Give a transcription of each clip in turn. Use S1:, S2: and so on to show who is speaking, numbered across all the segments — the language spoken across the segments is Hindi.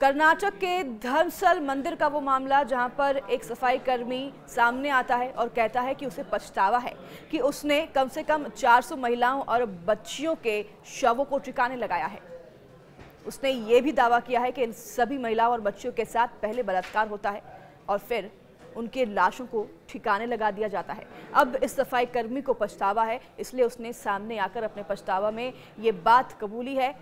S1: कर्नाटक के धर्मस्थल मंदिर का वो मामला जहां पर एक सफाई कर्मी सामने आता है और कहता है कि उसे पछतावा है कि उसने कम से कम 400 महिलाओं और बच्चियों के शवों को ठिकाने लगाया है। उसने ये भी दावा किया है कि इन सभी महिलाओं और बच्चियों के साथ पहले बलात्कार होता है और फिर उनके लाशों को ठिकाने लगा दिया जाता है। अब इस सफाई कर्मी को पछतावा है, इसलिए उसने सामने आकर अपने पछतावा में ये बात कबूली है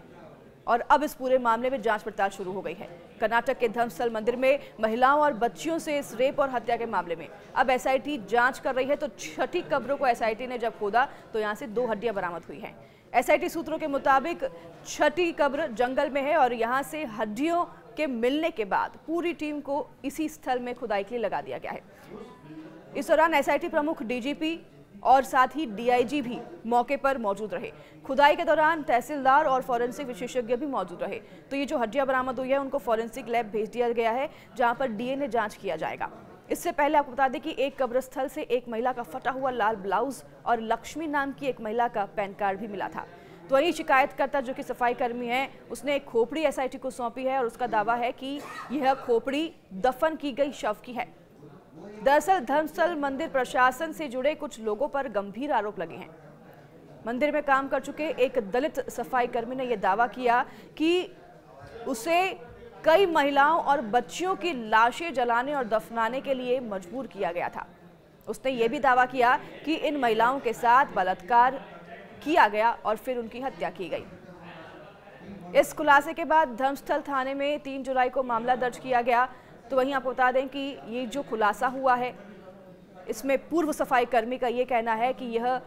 S1: और अब इस पूरे मामले में जांच पड़ताल शुरू हो गई है। कर्नाटक के धर्मस्थल मंदिर में महिलाओं और बच्चियों से इस रेप और हत्या के मामले में अब एसआईटी जांच कर रही है। तो छठी कब्रों को एसआईटी ने जब खोदा तो यहां से 2 हड्डियां बरामद हुई हैं। एसआईटी सूत्रों के मुताबिक छठी कब्र जंगल में है और यहां से हड्डियों के मिलने के बाद पूरी टीम को इसी स्थल में खुदाई के लिए लगा दिया गया है। इस दौरान एसआईटी प्रमुख डीजीपी और साथ ही डीआईजी भी मौके पर मौजूद रहे। खुदाई के दौरान तहसीलदार और फॉरेंसिक विशेषज्ञ भी मौजूद रहे। तो ये जो हड्डियां बरामद हुई है उनको फॉरेंसिक लैब भेज दिया गया है, जहां पर डीएनए जांच किया जाएगा। इससे पहले आपको बता दें कि एक कब्रस्थल से एक महिला का फटा हुआ लाल ब्लाउज और लक्ष्मी नाम की एक महिला का पैन कार्ड भी मिला था। तो वही शिकायतकर्ता जो कि सफाई कर्मी है, उसने एक खोपड़ी एसआईटी को सौंपी है और उसका दावा है कि यह खोपड़ी दफन की गई शव की है। दरअसल धर्मस्थल मंदिर प्रशासन से जुड़े कुछ लोगों पर गंभीर आरोप लगे हैं। मंदिर में काम कर चुके एक दलित सफाई कर्मी ने यह दावा किया कि उसे कई महिलाओं और बच्चियों की लाशें जलाने और दफनाने के लिए मजबूर किया गया था। उसने यह भी दावा किया कि इन महिलाओं के साथ बलात्कार किया गया और फिर उनकी हत्या की गई। इस खुलासे के बाद धर्मस्थल थाने में 3 जुलाई को मामला दर्ज किया गया। तो वहीं आपको बता दें कि ये जो खुलासा हुआ है इसमें पूर्व सफाई कर्मी का ये कहना है कि यह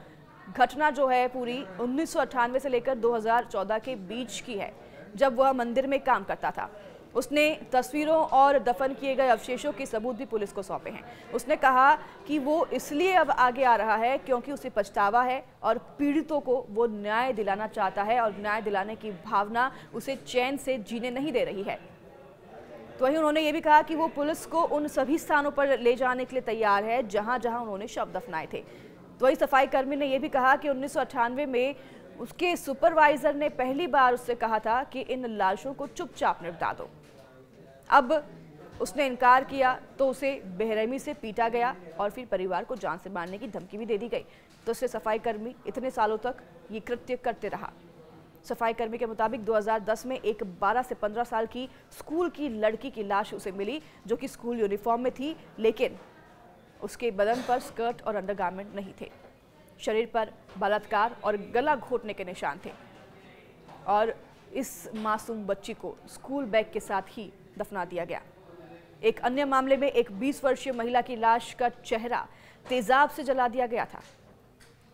S1: घटना जो है पूरी 1998 से लेकर 2014 के बीच की है, जब वह मंदिर में काम करता था। उसने तस्वीरों और दफन किए गए अवशेषों के सबूत भी पुलिस को सौंपे हैं। उसने कहा कि वो इसलिए अब आगे आ रहा है क्योंकि उसे पछतावा है और पीड़ितों को वो न्याय दिलाना चाहता है और न्याय दिलाने की भावना उसे चैन से जीने नहीं दे रही है। तो वहीं उन्होंने ये भी कहा कि वो पुलिस को उन सभी स्थानों पर ले जाने के लिए तैयार है जहां जहां उन्होंने शव दफनाए थे। तो वहीं सफाई कर्मी ने यह भी कहा कि 1998 में उसके सुपरवाइजर ने पहली बार उससे कहा था कि इन लाशों को चुपचाप निपटा दो। अब उसने इनकार किया तो उसे बेरहमी से पीटा गया और फिर परिवार को जान से मारने की धमकी भी दे दी गई। तो उससे सफाई कर्मी इतने सालों तक ये कृत्य करते रहा। सफाई कर्मी के मुताबिक 2010 में एक 12 से 15 साल की स्कूल की लड़की की लाश उसे मिली, जो कि स्कूल यूनिफॉर्म में थी, लेकिन उसके बदन पर स्कर्ट और अंडरगारमेंट नहीं थे। शरीर पर बलात्कार और गला घोटने के निशान थे और इस मासूम बच्ची को स्कूल बैग के साथ ही दफना दिया गया। एक अन्य मामले में एक 20 वर्षीय महिला की लाश का चेहरा तेजाब से जला दिया गया था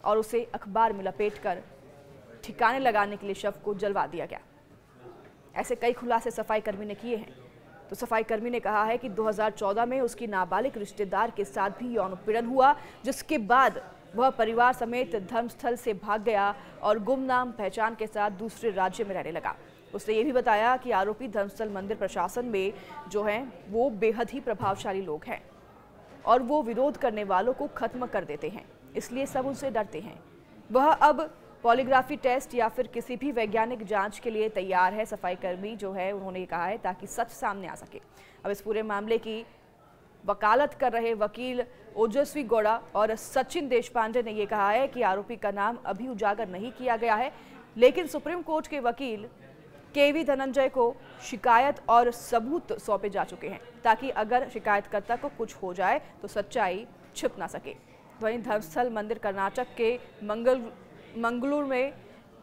S1: और उसे अखबार में लपेटकर ठिकाने लगाने के लिए शव को जलवा दिया गया। ऐसे कई खुलासे सफाई कर्मी ने किए हैं। तो सफाई कर्मी ने कहा है कि 2014 में उसकी नाबालिग रिश्तेदार के साथ भी यौन उत्पीड़न हुआ, जिसके बाद वह परिवार समेत धर्मस्थल से भाग गया और गुमनाम पहचान के साथ दूसरे राज्य में रहने लगा। उसने ये भी बताया कि आरोपी धर्मस्थल मंदिर प्रशासन में जो हैं वो बेहद ही प्रभावशाली लोग हैं और वो विरोध करने वालों को खत्म कर देते हैं, इसलिए सब उनसे डरते हैं। वह अब पॉलीग्राफी टेस्ट या फिर किसी भी वैज्ञानिक जांच के लिए तैयार है। सफाई कर्मी जो है उन्होंने कहा है ताकि सच सामने आ सके। अब इस पूरे मामले की वकालत कर रहे वकील ओजस्वी गौड़ा और सचिन देशपांडे ने यह कहा है कि आरोपी का नाम अभी उजागर नहीं किया गया है, लेकिन सुप्रीम कोर्ट के वकील केवी धनंजय को शिकायत और सबूत सौंपे जा चुके हैं ताकि अगर शिकायतकर्ता को कुछ हो जाए तो सच्चाई छिप ना सके। वहीं धर्मस्थल मंदिर कर्नाटक के मंगलूर में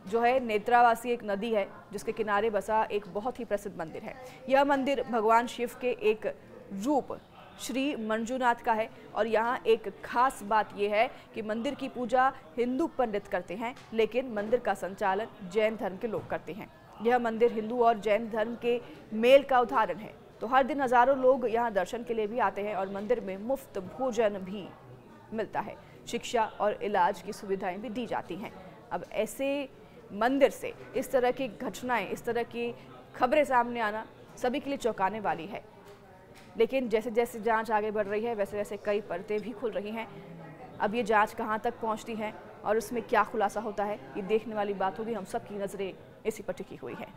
S1: जो है नेत्रावासी एक नदी है जिसके किनारे बसा एक बहुत ही प्रसिद्ध मंदिर है। यह मंदिर भगवान शिव के एक रूप श्री मंजुनाथ का है और यहाँ एक खास बात यह है कि मंदिर की पूजा हिंदू पंडित करते हैं, लेकिन मंदिर का संचालन जैन धर्म के लोग करते हैं। यह मंदिर हिंदू और जैन धर्म के मेल का उदाहरण है। तो हर दिन हजारों लोग यहाँ दर्शन के लिए भी आते हैं और मंदिर में मुफ्त भोजन भी मिलता है। शिक्षा और इलाज की सुविधाएं भी दी जाती हैं। अब ऐसे मंदिर से इस तरह की घटनाएं, इस तरह की खबरें सामने आना सभी के लिए चौंकाने वाली है। लेकिन जैसे जैसे जांच आगे बढ़ रही है वैसे वैसे कई परतें भी खुल रही हैं। अब ये जांच कहां तक पहुंचती है और उसमें क्या खुलासा होता है, ये देखने वाली बात होगी। हम सब की नज़रें इसी पर टिकी हुई है।